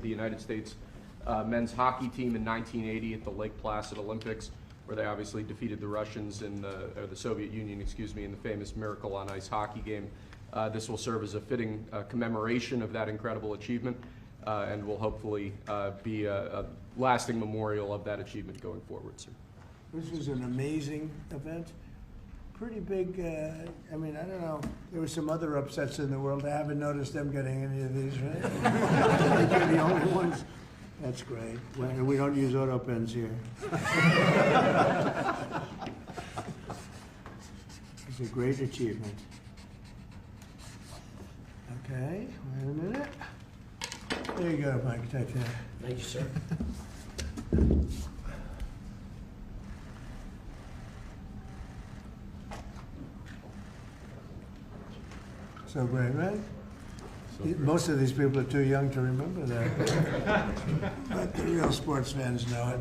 the United States men's hockey team in 1980 at the Lake Placid Olympics, where they obviously defeated the Russians or the Soviet Union, excuse me, in the famous Miracle on Ice hockey game. This will serve as a fitting commemoration of that incredible achievement, and will hopefully be a lasting memorial of that achievement going forward, sir. This was an amazing event. Pretty big, I mean, I don't know. There were some other upsets in the world. I haven't noticed them getting any of these, right? I think you're the only ones. That's great. We don't use auto pens here. It's a great achievement. Okay, wait a minute. There you go, Mike. Take that. Thank you, sir. So great, right? Most of these people are too young to remember that. But the real sports fans know it.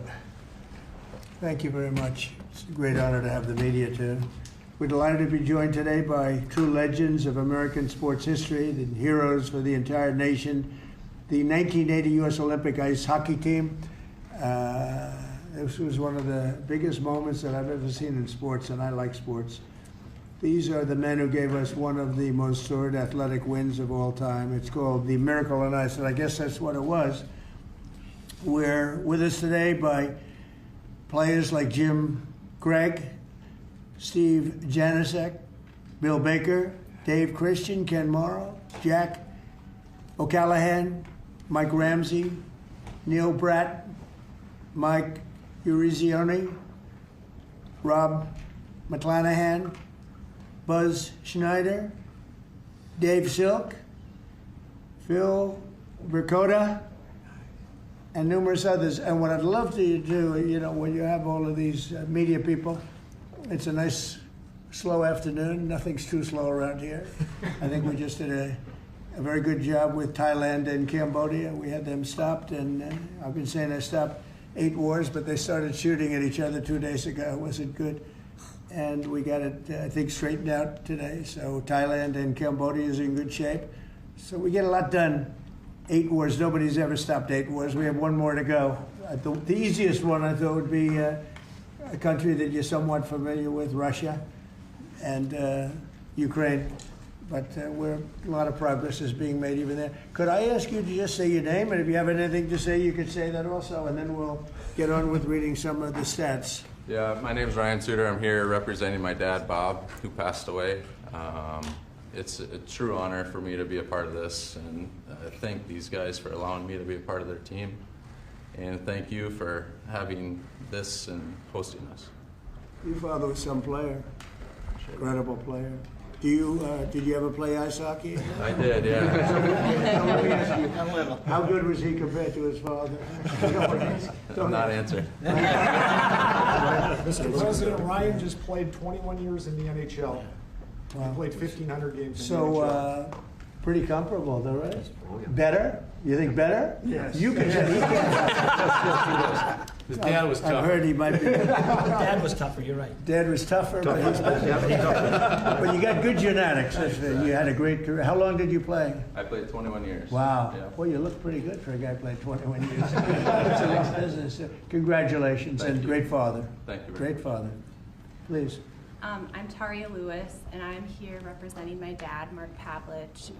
Thank you very much. It's a great honor to have the media too. We're delighted to be joined today by true legends of American sports history, the heroes for the entire nation, the 1980 U.S. Olympic ice hockey team. This was one of the biggest moments that I've ever seen in sports, and I like sports. These are the men who gave us one of the most storied athletic wins of all time. It's called the Miracle on Ice, and I guess that's what it was. We're with us today by players like Jim Craig, Steve Janicek, Bill Baker, Dave Christian, Ken Morrow, Jack O'Callahan, Mike Ramsey, Neil Bratt, Mike Urizioni, Rob McClanahan, Buzz Schneider, Dave Silk, Phil Vercoda, and numerous others. And what I'd love to do, you know, when you have all of these media people, it's a nice, slow afternoon. Nothing's too slow around here. I think we just did a very good job with Thailand and Cambodia. We had them stopped, and I've been saying they stopped 8 wars, but they started shooting at each other 2 days ago. Was it good? And we got it, I think, straightened out today. So Thailand and Cambodia is in good shape. So we get a lot done. 8 wars. Nobody's ever stopped 8 wars. We have 1 more to go. The easiest one, I thought, would be a country that you're somewhat familiar with, Russia and Ukraine. But a lot of progress is being made even there. Could I ask you to just say your name? And if you have anything to say, you could say that also. And then we'll get on with reading some of the stats. Yeah, my name is Ryan Suter. I'm here representing my dad, Bob, who passed away. It's a true honor for me to be a part of this, and I thank these guys for allowing me to be a part of their team. And thank you for having this and hosting us. Your father was some player, incredible player. Did you ever play ice hockey? I did, yeah. Let me ask you, how good was he compared to his father? I'm not answering. Mr. President, Ryan just played 21 years in the NHL. He played 1,500 games in the NHL. Pretty comparable, though, right? Better? You think better? Yes. You can say he can. His dad was tougher. I've heard he might be. Dad was tougher, you're right. Dad was tougher, but he's better. But you got good genetics. You had a great career. How long did you play? I played 21 years. Wow. Yeah. Well, you look pretty good for a guy who played 21 years. It's a nice business. Congratulations, Thank and you. Great father. Thank you. Great father. Please. I'm Taria Lewis, and I'm here representing my dad, Mark Pavlich.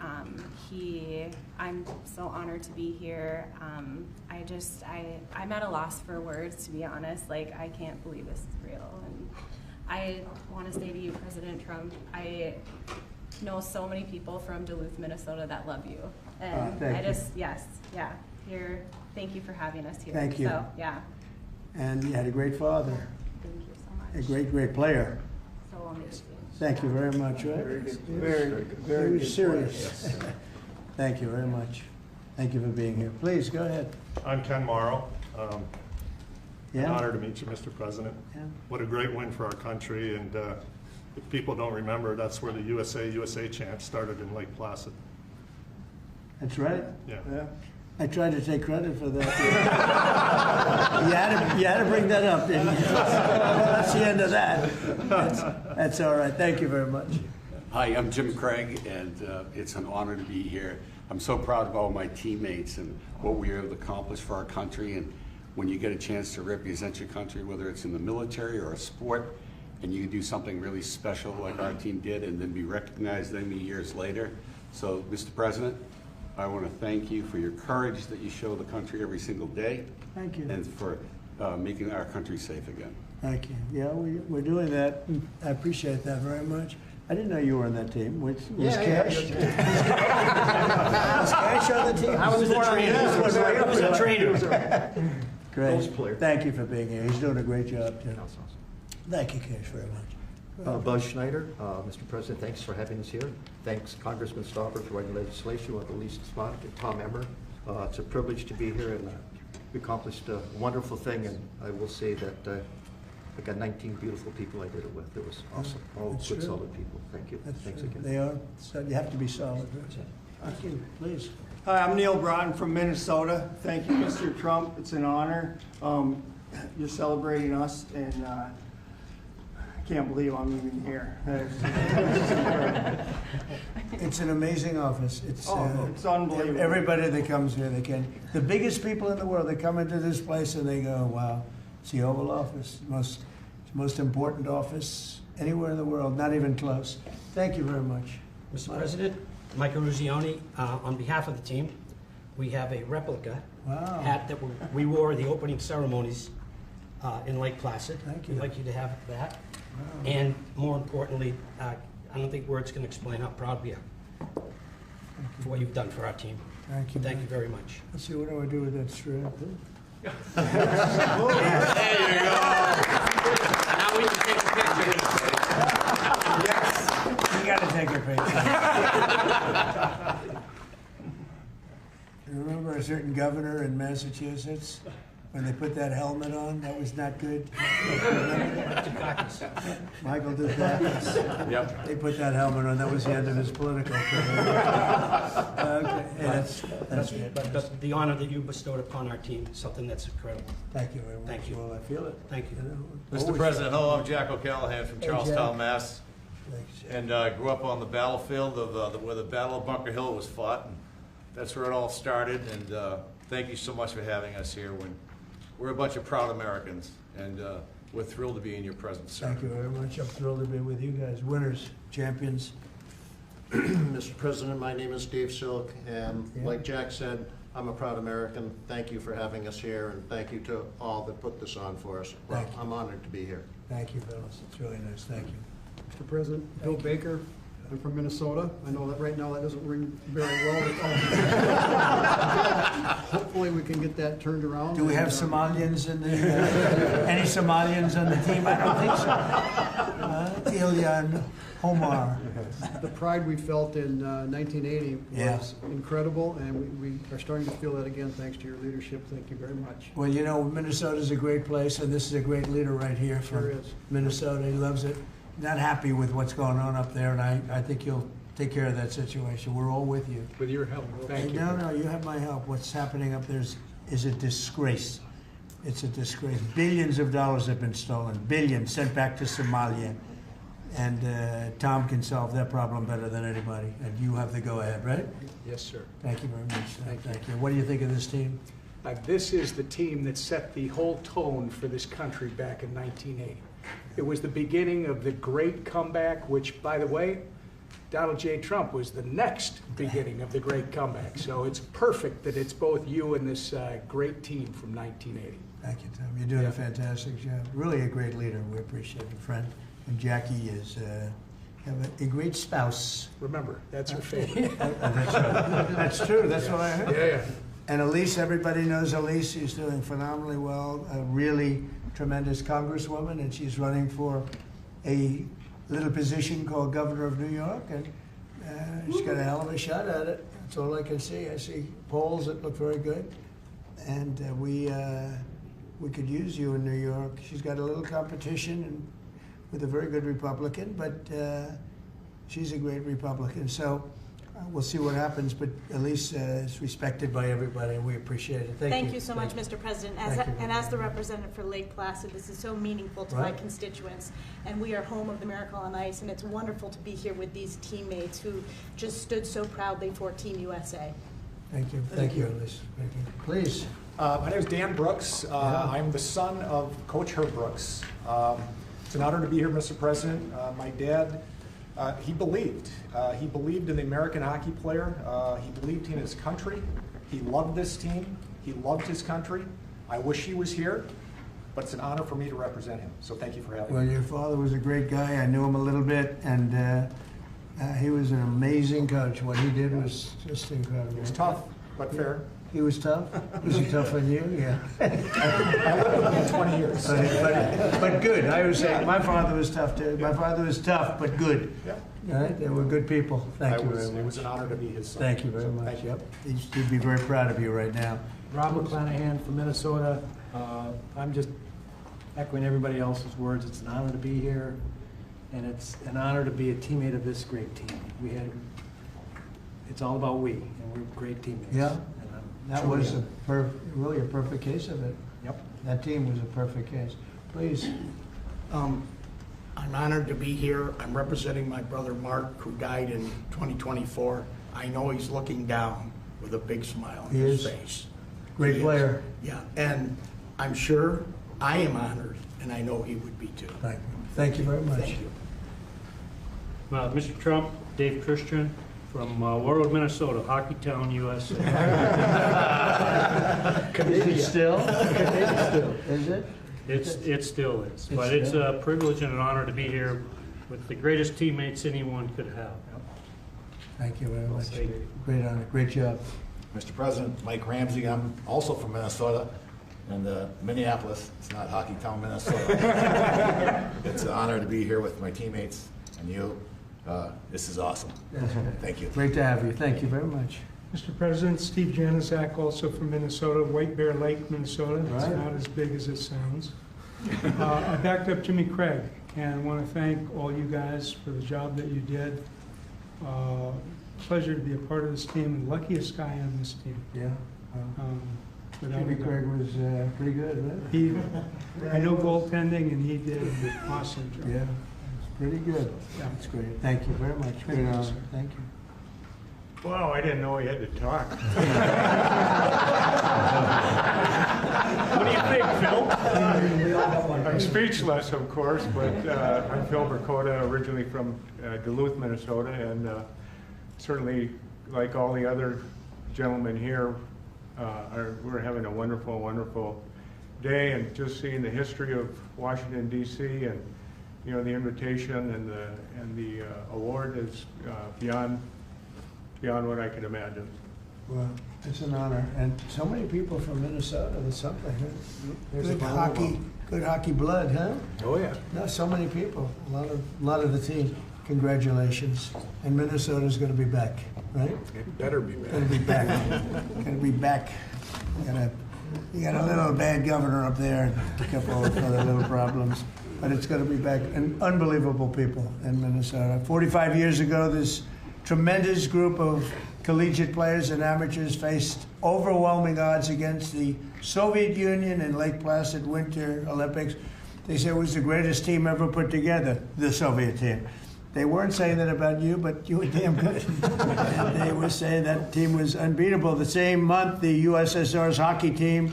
I'm so honored to be here. I'm at a loss for words, to be honest. Like, I can't believe this is real. And I want to say to you, President Trump, I know so many people from Duluth, Minnesota that love you. And thank you for having us here. Thank you. So, yeah. And you had a great father, Thank you so much. a great player. So amazing. Thank you very much, right? Very serious. Thank you very much. Thank you for being here. Please, go ahead. I'm Ken Morrow. An Yeah? honor to meet you, Mr. President. Yeah. What a great win for our country, and if people don't remember, that's where the USA chant started in Lake Placid. That's right. Yeah. I tried to take credit for that. you had to bring that up, didn't you? That's the end of that. That's all right. Thank you very much. Hi, I'm Jim Craig, and it's an honor to be here. I'm so proud of all my teammates and what we were able to accomplish for our country. And when you get a chance to represent your country, whether it's in the military or a sport, and you can do something really special like our team did and then be recognized many years later. So, Mr. President, I want to thank you for your courage that you show the country every single day. Thank you. And for making our country safe again. Thank you. Yeah, we're doing that. I appreciate that very much. I didn't know you were on that team. Was Cash? Was Cash on the team? I was a trainer. I was a trainer. Great. Thank you for being here. He's doing a great job, too. Thank you, Cash, very much. Buzz Schneider, Mr. President, thanks for having us here. Thanks, Congressman Stopper, for writing legislation with the least spot, and Tom Emmer. It's a privilege to be here, and we accomplished a wonderful thing, and I will say that I got 19 beautiful people I did it with. It was awesome. All That's good, true. solid people. Thank you. Thanks again. They are. So you have to be solid. Thank you. Please. Hi, I'm Neil Broughton from Minnesota. Thank you, Mr. Trump. It's an honor. You're celebrating us, and I can't believe I'm even here. It's an amazing office. It's unbelievable. Everybody that comes here, they can. The biggest people in the world, they come into this place and they go, wow, it's the Oval Office. Most important office anywhere in the world, not even close. Thank you very much. Mr. President, Michael Ruzioni, on behalf of the team, we have a replica hat that we wore at the opening ceremonies in Lake Placid. Thank you. We'd like you to have that. Wow. And more importantly, I don't think words can explain how proud we are for what you've done for our team. Thank you. Thank you very much. Let's see, what do I do with that strap? There you go. Now we can take a picture. Yes, you got to take a picture. You remember a certain governor in Massachusetts when they put that helmet on? That was not good. Michael Dukakis. Yep. They put that helmet on. That was the end of his political career. Okay, that's it. But the honor that you bestowed upon our team is something that's incredible. Thank you very much. Thank you. Well, I feel it. Thank you. Mr. President, hello, I'm Jack O'Callahan from Hey, Charlestown, Jack. Mass. Thanks, Jack. And grew up on the battlefield of where the Battle of Bunker Hill was fought. And that's where it all started. And thank you so much for having us here. We're a bunch of proud Americans, and we're thrilled to be in your presence, sir. Thank you very much. I'm thrilled to be with you guys. Winners, champions. Mr. President, my name is Dave Silk, and like Jack said, I'm a proud American. Thank you for having us here, and thank you to all that put this on for us. Thank you. I'm honored to be here. Thank you, fellas. It's really nice. Thank you. Mr. President, Bill Baker. I'm from Minnesota. I know that right now that doesn't ring very well. Hopefully we can get that turned around. Do we have Somalians in the, any Somalians on the team? I don't think so. Ilyan Omar. The pride we felt in 1980 was incredible, and we are starting to feel that again thanks to your leadership. Thank you very much. Well, you know, Minnesota's a great place, and this is a great leader right here from Sure is. Minnesota. He loves it. Not happy with what's going on up there, and I think you'll take care of that situation. We're all with you. With your help, thank you. No, you have my help. What's happening up there is a disgrace. It's a disgrace. Billions of dollars have been stolen. Billions sent back to Somalia. And Tom can solve that problem better than anybody. And you have the go-ahead, right? Yes, sir. Thank you very much. Thank you. What do you think of this team? This is the team that set the whole tone for this country back in 1980. It was the beginning of the great comeback, which, by the way, Donald J. Trump was the next beginning of the great comeback. So it's perfect that it's both you and this great team from 1980. Thank you, Tom. You're doing a fantastic job. Really a great leader. We appreciate it, friend. And Jackie is a great spouse. Remember, that's her favorite. That's true. That's what I heard. Yeah. And Elise, everybody knows Elise. She's doing phenomenally well. A really tremendous congresswoman, and she's running for a little position called governor of New York, and she's got a hell of a shot at it. That's all I can see. I see polls that look very good, and we could use you in New York. She's got a little competition and with a very good Republican, but she's a great Republican. So we'll see what happens, but Elise is respected by everybody, and we appreciate it. Thank you so much, Mr. President. As the representative for Lake Placid, this is so meaningful to my constituents, and we are home of the Miracle on Ice, and it's wonderful to be here with these teammates who just stood so proudly for Team USA. Thank you. Thank you, Elise. Thank you. Please. My name is Dan Brooks. I'm the son of Coach Herb Brooks. It's an honor to be here, Mr. President. My dad, he believed. He believed in the American hockey player. He believed in his country. He loved this team. He loved his country. I wish he was here, but it's an honor for me to represent him. So thank you for having me. Well, your father was a great guy. I knew him a little bit, and he was an amazing coach. What he did was just incredible. He was tough, but fair. He was tough? Was he tough on you? Yeah. I lived with him 20 years. But good. I was saying, my father was tough too. My father was tough, but good. Yeah. All right? They were good people. Thank you very much. It was an honor to be his son. Thank you very much. Yep. He'd be very proud of you right now. Rob McClanahan from Minnesota. I'm just echoing everybody else's words. It's an honor to be here, and it's an honor to be a teammate of this great team. It's all about we, and we're great teammates. Yeah. That was really a perfect case of it. Yep. That team was a perfect case. Please. I'm honored to be here. I'm representing my brother Mark, who died in 2024. I know he's looking down with a big smile on his face. Great player. Yeah, and I'm sure I am honored, and I know he would be too. Thank you. Thank you very much. Thank you. Mr. Trump, Dave Christian from Warwood, Minnesota, Hockeytown, USA. Is it still? Is it? It still is. But it's a privilege and an honor to be here with the greatest teammates anyone could have. Thank you very much. Great honor. Great job. Mr. President, Mike Ramsey. I'm also from Minnesota and Minneapolis. It's not Hockeytown, Minnesota. It's an honor to be here with my teammates and you. This is awesome. Thank you. Great to have you. Thank you very much. Mr. President, Steve Janaszak, also from Minnesota, White Bear Lake, Minnesota. It's Right. not as big as it sounds. I backed up Jimmy Craig and want to thank all you guys for the job that you did. Pleasure to be a part of this team and luckiest guy on this team. Yeah. Without Jimmy a doubt. Craig was pretty good, right? I know goaltending, and he did an awesome job. Yeah, it's pretty good. That's great. Thank you very much. Great honor. Thank you. Wow, I didn't know he had to talk. What do you think, Phil? I'm speechless, of course, but I'm Phil Burkota, originally from Duluth, Minnesota, and certainly, like all the other gentlemen here, we're having a wonderful, wonderful day, and just seeing the history of Washington, D.C., and the invitation and the award is beyond what I could imagine. Well, it's an honor, and so many people from Minnesota. That's something. There's Good a hockey, good hockey blood, huh? Oh yeah. No, so many people. A lot of the team. Congratulations. And Minnesota's going to be back, right? It better be back. Going to be back. Going to be back. You got a little bad governor up there, a couple of other little problems, but it's going to be back. And unbelievable people in Minnesota. 45 years ago, this tremendous group of collegiate players and amateurs faced overwhelming odds against the Soviet Union in Lake Placid Winter Olympics. They said it was the greatest team ever put together, the Soviet team. They weren't saying that about you, but you were damn good. And they were saying that team was unbeatable. The same month, the USSR's hockey team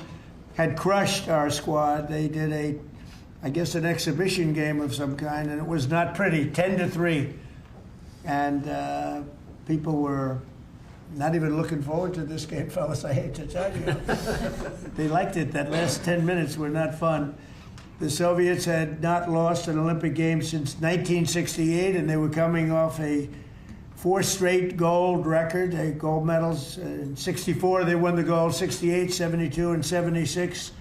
had crushed our squad. They did I guess an exhibition game of some kind, and it was not pretty, 10-3. And people were not even looking forward to this game, fellas, I hate to tell you. They liked it. That last 10 minutes were not fun. The Soviets had not lost an Olympic Games since 1968, and they were coming off a 4 straight gold record, gold medals. In 64, they won the gold, 68, 72, and 76.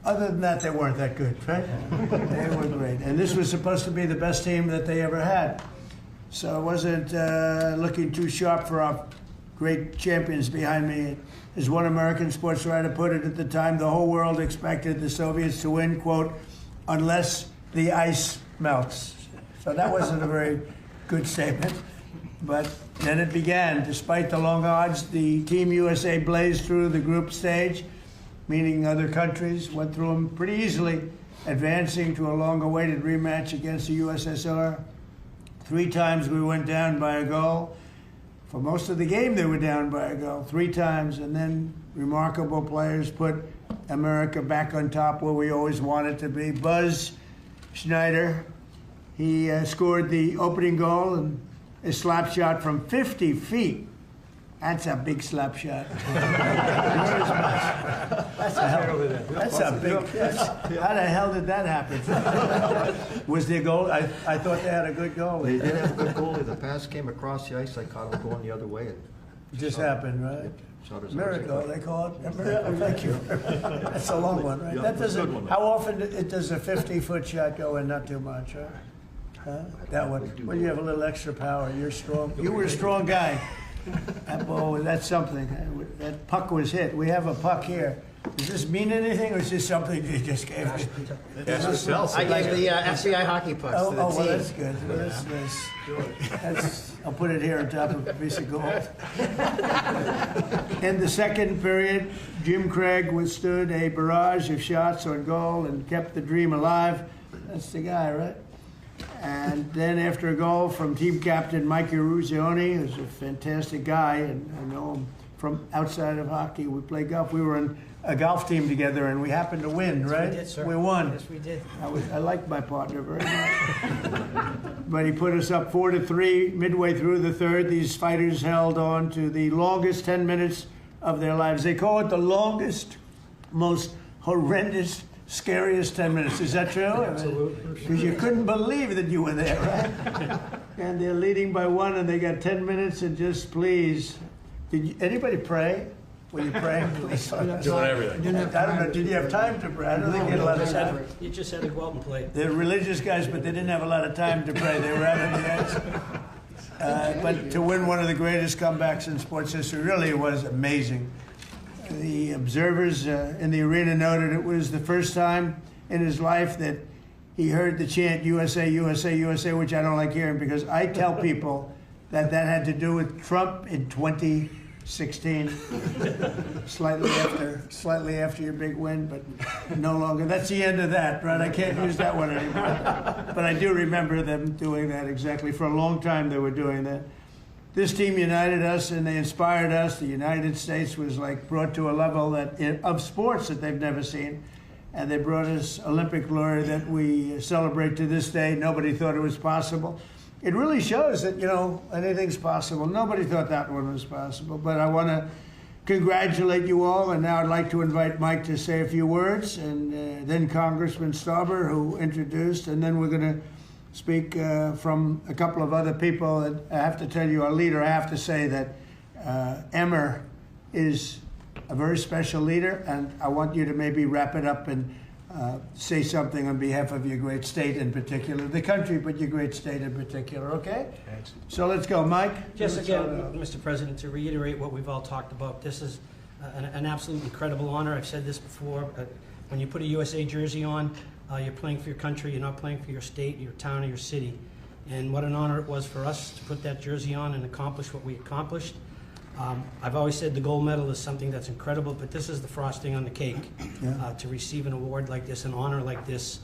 Other than that, they weren't that good, right? They were great. And this was supposed to be the best team that they ever had. So it wasn't looking too sharp for our great champions behind me. As one American sports writer put it at the time, the whole world expected the Soviets to win, quote, unless the ice melts. So that wasn't a very good statement. But then it began. Despite the long odds, the Team USA blazed through the group stage, meaning other countries went through them pretty easily, advancing to a long-awaited rematch against the USSR. 3 times we went down by a goal. For most of the game, they were down by a goal 3 times, and then remarkable players put America back on top where we always wanted to be. Buzz Schneider, he scored the opening goal and a slap shot from 50 feet. That's a big slap shot. That's a big. How the hell did that happen? Was there a goal? I thought they had a good goal. They did have a good goalie. The pass came across the ice. I caught him going the other way. It just happened, right? Miracle, they call it. A miracle. Thank you. That's a long one, right? Yeah, That that's a good doesn't. one. How often does a 50-foot shot go in? Not too much, huh? That one. Well, you have a little extra power. You're strong. You were a strong guy. That ball, that's something. That puck was hit. We have a puck here. Does this mean anything, or is this something you just gave me? I gave the FBI hockey pucks to the team. Well, that's good. Well, that's, I'll put it here on top of a piece of gold. In the second period, Jim Craig withstood a barrage of shots on goal and kept the dream alive. That's the guy, right? And then after a goal from team captain Mike Eruzione, who's a fantastic guy, and I know him from outside of hockey. We play golf. We were in a golf team together, and we happened to win, Yes, right? we did, sir. We won. Yes, we did. I liked my partner very much. But he put us up 4-3 midway through the third. These fighters held on to the longest 10 minutes of their lives. They call it the longest, most horrendous, scariest 10 minutes. Is that true? Absolutely. Because you couldn't believe that you were there, right? And they're leading by 1, and they got 10 minutes, and just please. Anybody pray? Were you praying? Please. Doing everything. I don't know. Did you have time to pray? I don't think you had a lot of time. You just had to go out and play. They're religious guys, but they didn't have a lot of time to pray. They were out on the ice. But to win one of the greatest comebacks in sports history really was amazing. The observers in the arena noted it was the first time in his life that he heard the chant USA, USA, USA, which I don't like hearing because I tell people that had to do with Trump in 2016, slightly after your big win, but no longer. That's the end of that, right? I can't use that one anymore. But I do remember them doing that exactly. For a long time they were doing that. This team united us and they inspired us. The United States was like brought to a level of sports that they've never seen. And they brought us Olympic glory that we celebrate to this day. Nobody thought it was possible. It really shows that, anything's possible. Nobody thought that one was possible. But I want to congratulate you all. And now I'd like to invite Mike to say a few words. And then Congressman Stauber, who introduced. And then we're going to speak from a couple of other people. And I have to tell you, our leader, I have to say that Emmer is a very special leader, and I want you to maybe wrap it up and say something on behalf of your great state in particular, the country, but your great state in particular, okay? Thanks. So let's go, Mike. Just again, Mr. President, to reiterate what we've all talked about, this is an absolute incredible honor. I've said this before. When you put a USA jersey on, you're playing for your country. You're not playing for your state, your town, or your city. And what an honor it was for us to put that jersey on and accomplish what we accomplished. I've always said the gold medal is something that's incredible, but this is the frosting on the cake. To receive an award like this, an honor like this,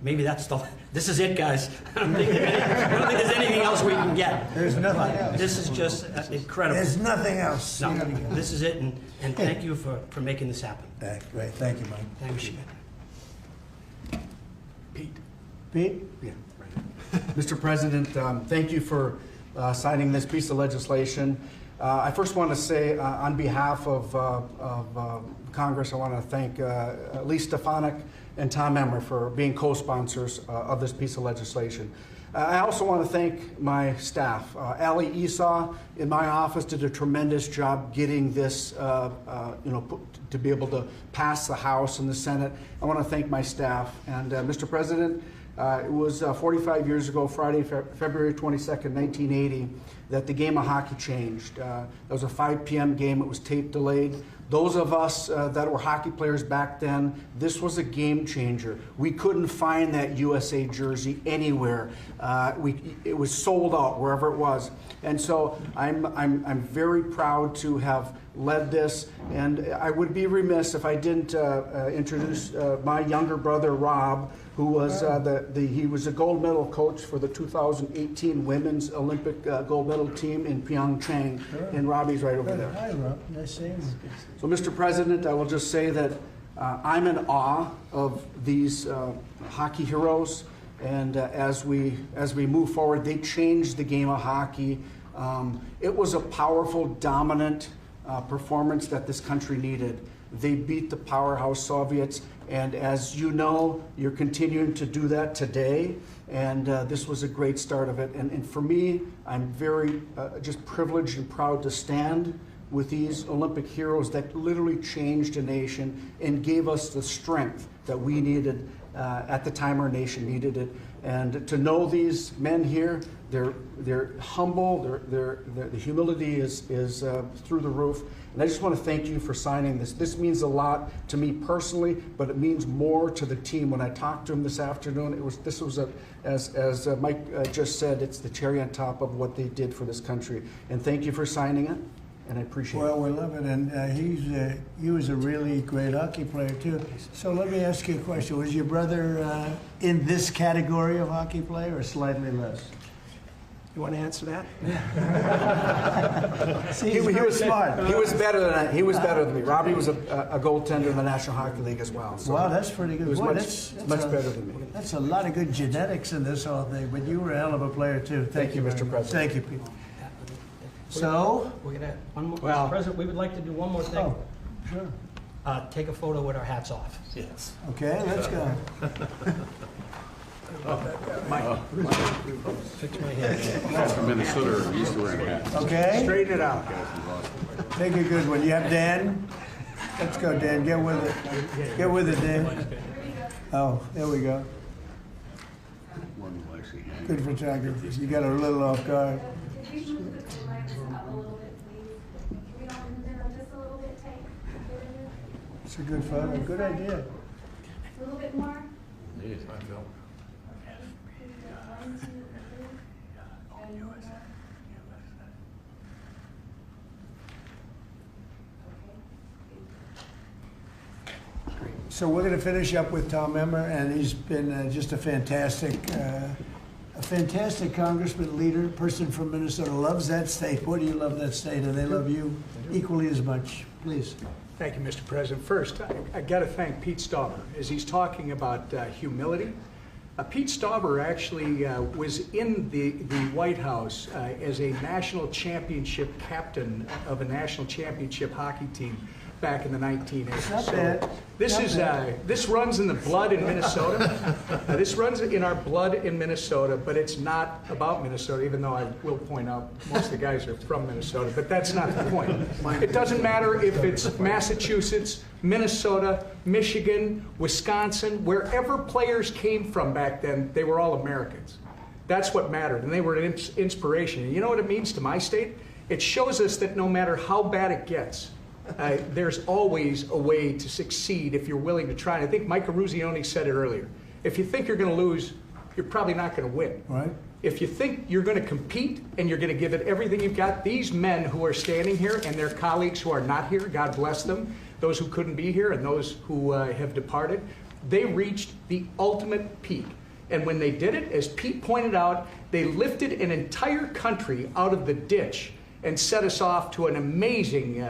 maybe this is it, guys. I don't think there's anything else we can get. There's nothing else. This is just incredible. There's nothing else. No, this is it, and thank you for making this happen. Great, thank you, Mike. Thank you. Pete? Yeah. Mr. President, thank you for signing this piece of legislation. I first want to say on behalf of Congress, I want to thank Lee Stefanik and Tom Emmer for being co-sponsors of this piece of legislation. I also want to thank my staff. Ali Esau in my office did a tremendous job getting this, to be able to pass the House and the Senate. I want to thank my staff. And Mr. President, it was 45 years ago, Friday, February 22nd, 1980, that the game of hockey changed. It was a 5 p.m. game. It was tape delayed. Those of us that were hockey players back then, this was a game changer. We couldn't find that USA jersey anywhere. It was sold out wherever it was. And so I'm very proud to have led this, and I would be remiss if I didn't introduce my younger brother Rob, who was he was a gold medal coach for the 2018 Women's Olympic gold medal little team in Pyeongchang, and Robbie's right over there. Hi, Rob. Nice seeing you. So, Mr. President, I will just say that I'm in awe of these hockey heroes, and as we move forward, they changed the game of hockey. It was a powerful, dominant performance that this country needed. They beat the powerhouse Soviets, and as you know, you're continuing to do that today, and this was a great start of it. And for me, I'm very just privileged and proud to stand with these Olympic heroes that literally changed a nation and gave us the strength that we needed at the time our nation needed it. And to know these men here, they're humble, the humility is through the roof. And I just want to thank you for signing this. This means a lot to me personally, but it means more to the team. When I talked to them this afternoon, this was as Mike just said, it's the cherry on top of what they did for this country. And thank you for signing it. And I appreciate it. Well, we love it, and he was a really great hockey player too. So let me ask you a question: was your brother in this category of hockey player, or slightly less? You want to answer that? See, he was smart. He was better than he was better than me. Robbie was a goaltender in the National Hockey League as well. So wow, that's pretty good. He was Boy, much better than me. That's a lot of good genetics in this whole thing. But you were a hell of a player too. Thank you, Mr. President. Thank you, people. So, We're gonna, one more, Well- Mr. President, we would like to do one more thing. oh, sure. Take a photo with our hats off. Yes. Okay, let's go. Fix my hair. From Minnesota are used to wearing hats. Okay, Straighten it out. take a good one. You have Dan? Let's go, Dan. Get with it. Get with it, Dan. Oh, there we go. One will actually hang. Good photography. You got a little off guard. Could you move the legs up a little bit, please? Can we don't move them just a little bit tight? It's a good photo. Good idea. A little bit more? Jeez, I feel. One, two, three. And one more. So we're going to finish up with Tom Emmer, and he's been just a fantastic congressman, leader, person from Minnesota. Loves that state. Boy, do you love that state, and they love you equally as much. Please. Thank you, Mr. President. First, I got to thank Pete Stauber as he's talking about humility. Pete Stauber actually was in the White House as a national championship captain of a national championship hockey team back in the 1980s. Not bad. This runs in the blood in Minnesota. This runs in our blood in Minnesota, but it's not about Minnesota, even though I will point out most of the guys are from Minnesota, but that's not the point. It doesn't matter if it's Massachusetts, Minnesota, Michigan, Wisconsin, wherever players came from back then, they were all Americans. That's what mattered, and they were an inspiration. And you know what it means to my state? It shows us that no matter how bad it gets, there's always a way to succeed if you're willing to try. And I think Mike Eruzione said it earlier. If you think you're going to lose, you're probably not going to win. Right. If you think you're going to compete and you're going to give it everything you've got, these men who are standing here and their colleagues who are not here, God bless them, those who couldn't be here and those who have departed, they reached the ultimate peak. And when they did it, as Pete pointed out, they lifted an entire country out of the ditch and set us off to an amazing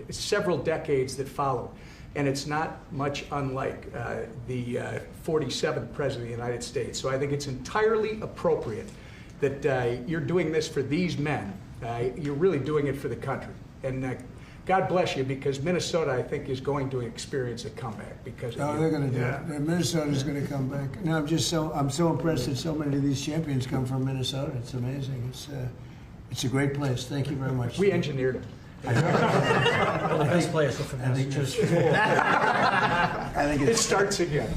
several decades that followed. And it's not much unlike the 47th President of the United States. So I think it's entirely appropriate that you're doing this for these men. You're really doing it for the country. And God bless you, because Minnesota, I think, is going to experience a comeback because of you. They're going to do it. Minnesota's going to come back. No, I'm so impressed that so many of these champions come from Minnesota. It's amazing. It's a great place. Thank you very much. We engineered it. Well, the best players are from Massachusetts. I think It starts again.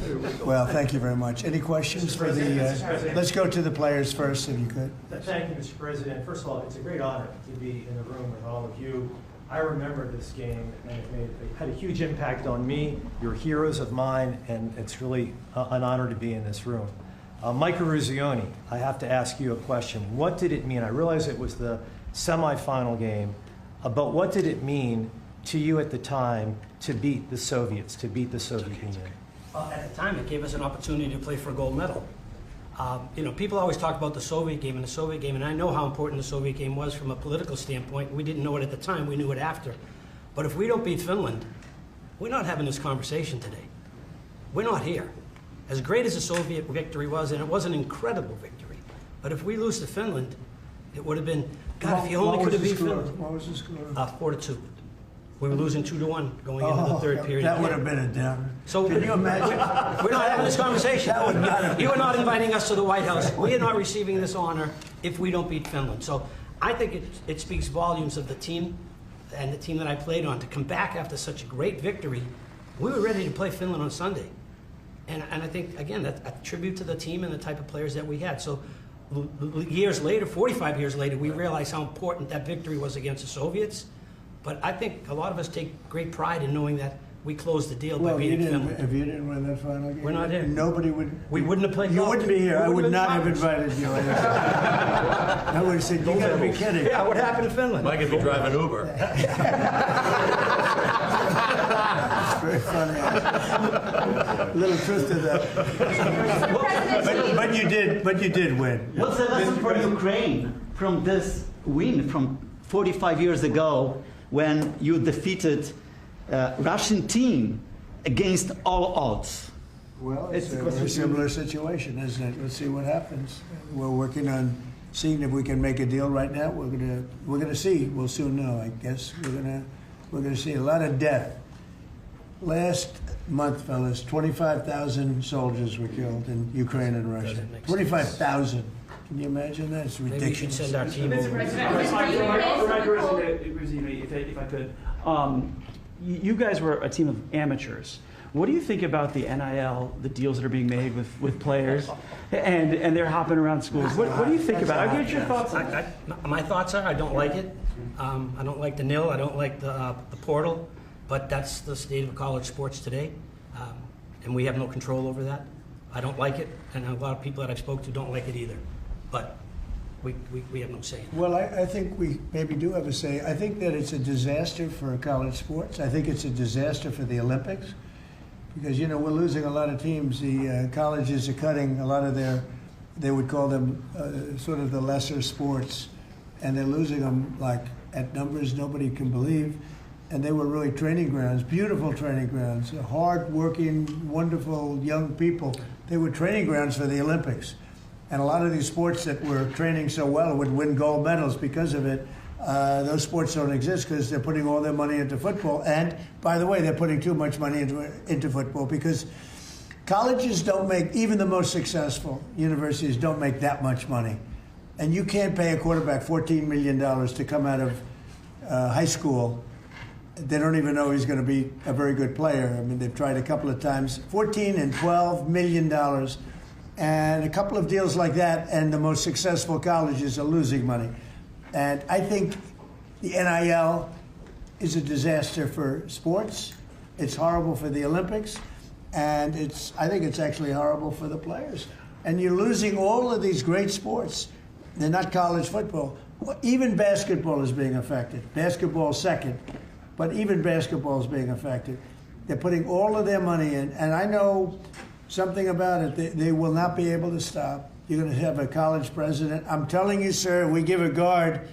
Well, thank you very much. Any questions for the? Let's go to the players first, if you could. Thank you, Mr. President. First of all, it's a great honor to be in the room with all of you. I remember this game, and it had a huge impact on me. You're heroes of mine, and it's really an honor to be in this room. Mike Eruzione, I have to ask you a question. What did it mean? I realize it was the semifinal game, but what did it mean to you at the time to beat the Soviets, to beat the Soviet Union? At the time, it gave us an opportunity to play for a gold medal. People always talk about the Soviet game and the Soviet game, and I know how important the Soviet game was from a political standpoint. We didn't know it at the time, we knew it after. But if we don't beat Finland, we're not having this conversation today. We're not here. As great as the Soviet victory was, and it was an incredible victory, but if we lose to Finland, it would have been, God, if you only could have beat Finland. What was the score? 4-2. We were losing 2-1 going into the third period. That would have been a downer. So can you imagine? We're not having this conversation. That would not have You are not inviting us to the White House. We are not receiving this honor if we don't beat Finland. So I think it speaks volumes of the team and the team that I played on to come back after such a great victory. We were ready to play Finland on Sunday. And I think, again, that's a tribute to the team and the type of players that we had. So years later, 45 years later, we realize how important that victory was against the Soviets. But I think a lot of us take great pride in knowing that we closed the deal by beating Finland. If you didn't win that final game, we're not here. Nobody would. We wouldn't have played. You wouldn't be here. I would not have invited you. I would have said, "You got to be kidding." Yeah, what happened to Finland? Mike, if you drive an Uber. Very funny. A little truth to that. But you did win. What's the lesson for Ukraine from this win from 45 years ago when you defeated Russian team against all odds? Well, it's a very similar situation, isn't it? Let's see what happens. We're working on seeing if we can make a deal right now. We're gonna see. We'll soon know, I guess. We're gonna see a lot of death. Last month, fellas, 25,000 soldiers were killed in Ukraine and Russia. 25,000. Can you imagine that? It's ridiculous. Maybe we should send our team over. If I could, you guys were a team of amateurs. What do you think about the NIL, the deals that are being made with players, and they're hopping around schools? What do you think about it? I'll get your thoughts on it. My thoughts are I don't like it. I don't like the nil. I don't like the portal. But that's the state of college sports today, and we have no control over that. I don't like it, and a lot of people that I've spoke to don't like it either. But we have no say. Well, I think we maybe do have a say. I think that it's a disaster for college sports. I think it's a disaster for the Olympics because, we're losing a lot of teams. The colleges are cutting a lot of they would call them sort of the lesser sports, and they're losing them like at numbers nobody can believe. And they were really training grounds, beautiful training grounds, hard-working, wonderful young people. They were training grounds for the Olympics. And a lot of these sports that were training so well would win gold medals because of it. Those sports don't exist because they're putting all their money into football. And, by the way, they're putting too much money into football because colleges don't make, even the most successful universities don't make that much money. And you can't pay a quarterback $14 million to come out of high school. They don't even know he's going to be a very good player. I mean, they've tried a couple of times. $14 and $12 million. And a couple of deals like that, and the most successful colleges are losing money. And I think the NIL is a disaster for sports. It's horrible for the Olympics. And I think it's actually horrible for the players. And you're losing all of these great sports. They're not college football. Even basketball is being affected. Basketball second. But even basketball is being affected. They're putting all of their money in, and I know something about it. They will not be able to stop. You're going to have a college president. I'm telling you, sir, we give a guard